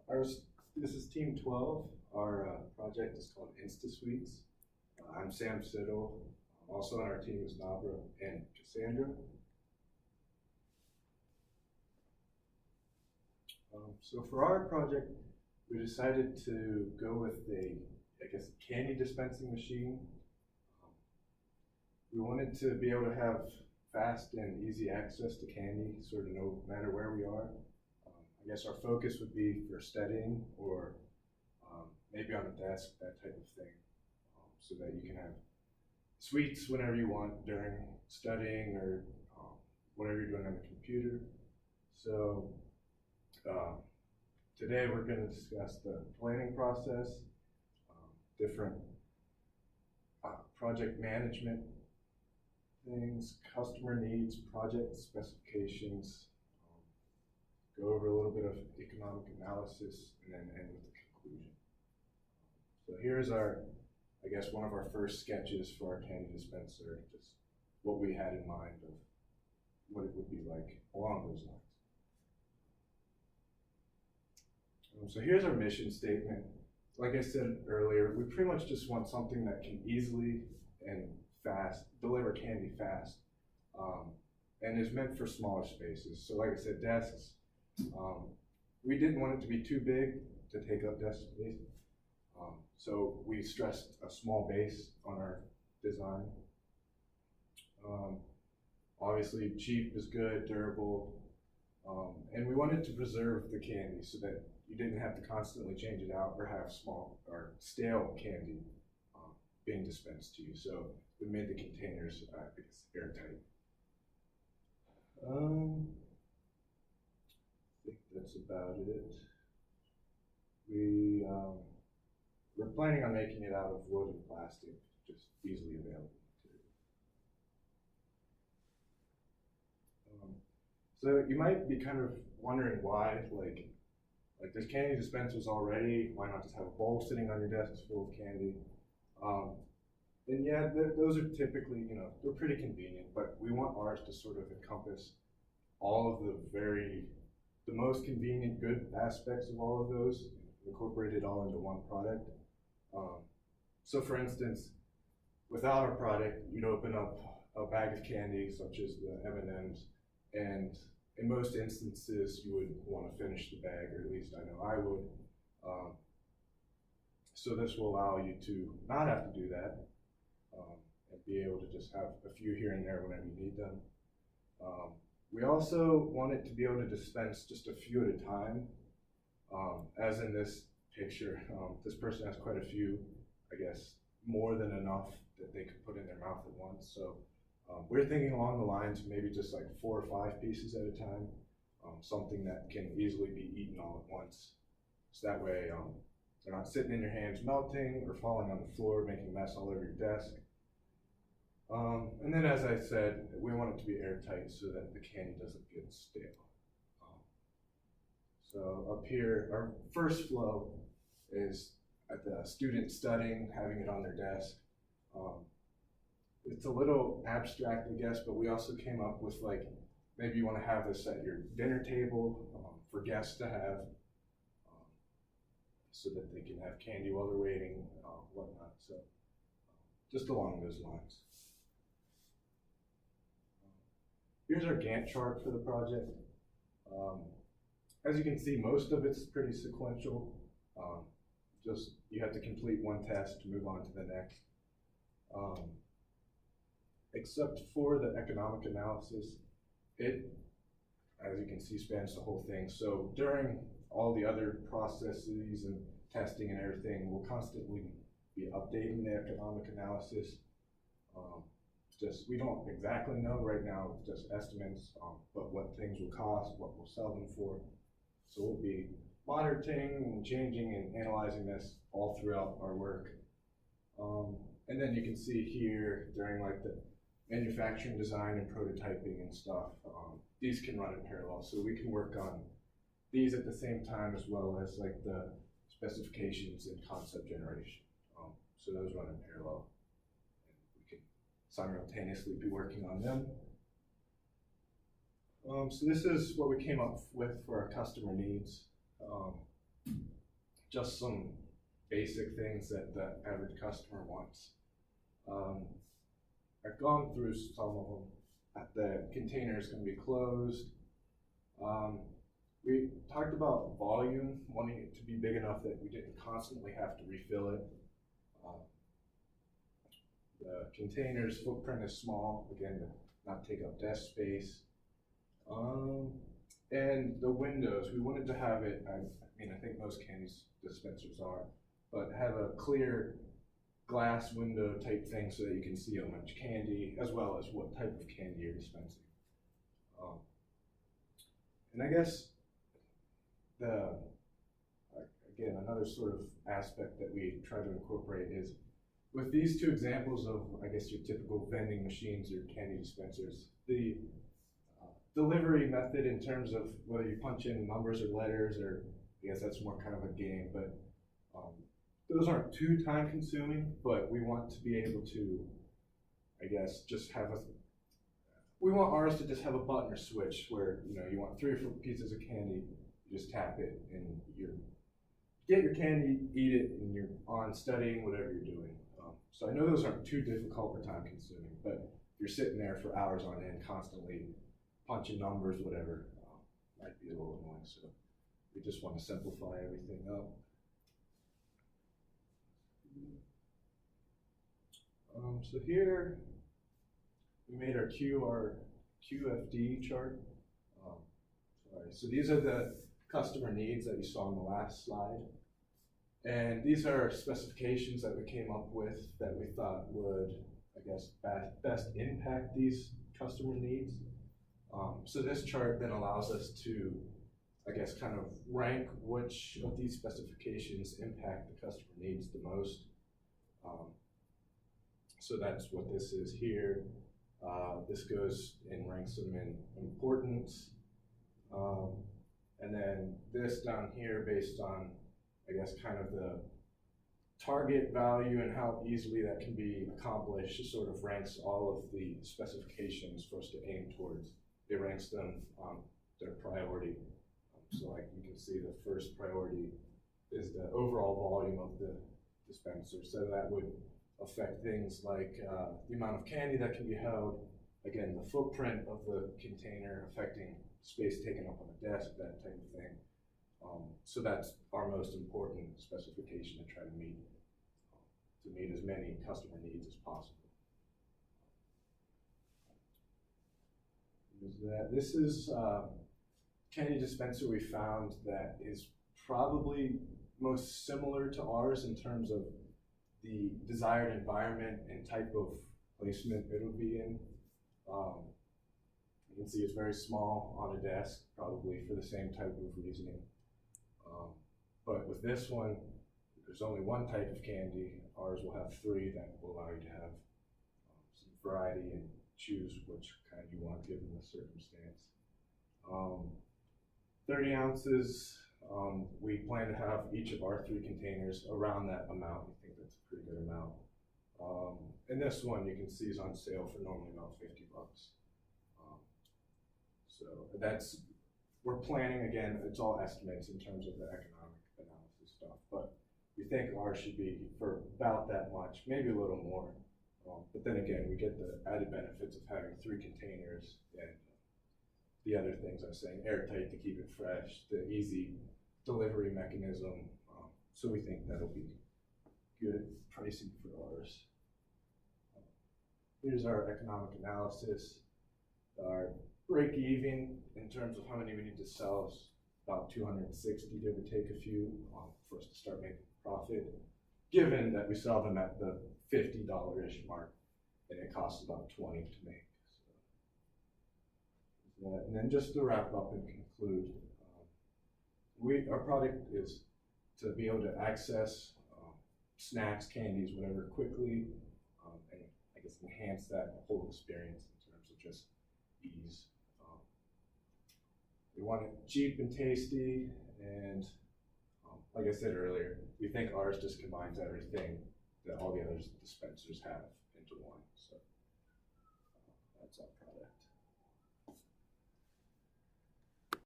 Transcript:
This is Team 12. Our project is called InstaSuites. I'm Sam Siddle. Also on our team is Nabra and Cassandra. So for our project, we decided to go with a candy dispensing machine. We wanted to be able to have fast and easy access to candy, sort of no matter where we are. I guess our focus would be for studying or maybe on a desk, that type of thing, so that you can have sweets whenever you want during studying or whatever you're doing on the computer. So today we're going to discuss the planning process, different project management things, customer needs, project specifications, go over a little bit of economic analysis, and then end with the conclusion. So here's one of our first sketches for our candy dispenser, just what we had in mind of what it would be like along those lines. So here's our mission statement. Like I said earlier, we pretty much just want something that can easily and fast deliver candy fast, and is meant for smaller spaces. So like I said, desks. We didn't want it to be too big to take up desk space, so we stressed a small base on our design. Obviously, cheap is good, durable, and we wanted to preserve the candy so that you didn't have to constantly change it out or have small or stale candy being dispensed to you. So we made the containers, airtight. I think that's about it. We're planning on making it out of wood and plastic, just easily available material. So you might be kind of wondering why, like there's candy dispensers already, why not just have a bowl sitting on your desk full of candy? And yeah, those are typically, they're pretty convenient, but we want ours to sort of encompass all of the most convenient, good aspects of all of those, incorporated all into one product. So for instance, without our product, you'd open up a bag of candy, such as the M&Ms, and in most instances, you would want to finish the bag, or at least I know I would. So this will allow you to not have to do that, and be able to just have a few here and there whenever you need them. We also want it to be able to dispense just a few at a time. As in this picture, this person has quite a few, I guess, more than enough that they could put in their mouth at once. So we're thinking along the lines of maybe just like 4 or 5 pieces at a time, something that can easily be eaten all at once. So that way they're not sitting in your hands melting or falling on the floor, making a mess all over your desk. And then, as I said, we want it to be airtight so that the candy doesn't get stale. So up here, our first flow is at the student studying, having it on their desk. It's a little abstract, I guess, but we also came up with, like, maybe you want to have this at your dinner table for guests to have, so that they can have candy while they're waiting, whatnot. So just along those lines. Here's our Gantt chart for the project. As you can see, most of it's pretty sequential. Just you have to complete one test to move on to the next. Except for the economic analysis, it, as you can see, spans the whole thing. So during all the other processes and testing and everything, we'll constantly be updating the economic analysis. We don't exactly know right now, it's just estimates, but what things will cost, what we'll sell them for. So we'll be monitoring and changing and analyzing this all throughout our work. And then you can see here during like the manufacturing design and prototyping and stuff, these can run in parallel. So we can work on these at the same time as well as like the specifications and concept generation. So those run in parallel. Simultaneously be working on them. So this is what we came up with for our customer needs. just some basic things that the average customer wants. I've gone through some of them. The container is going to be closed. We talked about volume, wanting it to be big enough that we didn't constantly have to refill it. The container's footprint is small, again, to not take up desk space. And the windows, we wanted to have it, I think most candy dispensers are, but have a clear glass window type thing so that you can see how much candy, as well as what type of candy you're dispensing. And I guess again, another sort of aspect that we try to incorporate is with these two examples of, I guess, your typical vending machines or candy dispensers, the delivery method in terms of whether you punch in numbers or letters, or I guess that's more kind of a game, but those aren't too time consuming, but we want to be able to, I guess, just have we want ours to just have a button or switch where, you want 3 or 4 pieces of candy, you just tap it and you get your candy, eat it, and you're on studying whatever you're doing. So I know those aren't too difficult or time consuming, but if you're sitting there for hours on end, constantly punching numbers, whatever, might be a little annoying. So we just want to simplify everything up. So here we made our QFD chart. So these are the customer needs that you saw on the last slide. And these are specifications that we came up with that we thought would, I guess, best impact these customer needs. So this chart then allows us to, I guess, kind of rank which of these specifications impact the customer needs the most. So that's what this is here. This goes and ranks them in importance. And then this down here based on, I guess, kind of the target value and how easily that can be accomplished. It sort of ranks all of the specifications for us to aim towards. It ranks them on their priority. So like you can see the first priority is the overall volume of the dispenser. So that would affect things like the amount of candy that can be held, again, the footprint of the container affecting space taken up on the desk, that type of thing. So that's our most important specification to try to meet as many customer needs as possible. This is candy dispenser we found that is probably most similar to ours in terms of the desired environment and type of placement it would be in. You can see it's very small on a desk, probably for the same type of reasoning. But with this one, there's only one type of candy. Ours will have 3 that will allow you to have some variety and choose which kind you want given the circumstance. 30 ounces, we plan to have each of our 3 containers around that amount. We think that's a pretty good amount. And this one you can see is on sale for normally about $50. So that's, we're planning, again, it's all estimates in terms of the economic analysis stuff, but we think ours should be for about that much, maybe a little more. But then again, we get the added benefits of having 3 containers and the other things I was saying, airtight to keep it fresh, the easy delivery mechanism. So we think that'll be good pricing for ours. Here's our economic analysis. Our break even in terms of how many we need to sell is about 260, give or take a few, for us to start making profit, given that we sell them at the $50-ish mark and it costs about $20 to make. So, and then just to wrap up and conclude, our product is to be able to access snacks, candies, whatever quickly, and I guess enhance that whole experience in terms of just ease. We want it cheap and tasty, and like I said earlier, we think ours just combines everything that all the other dispensers have into one. So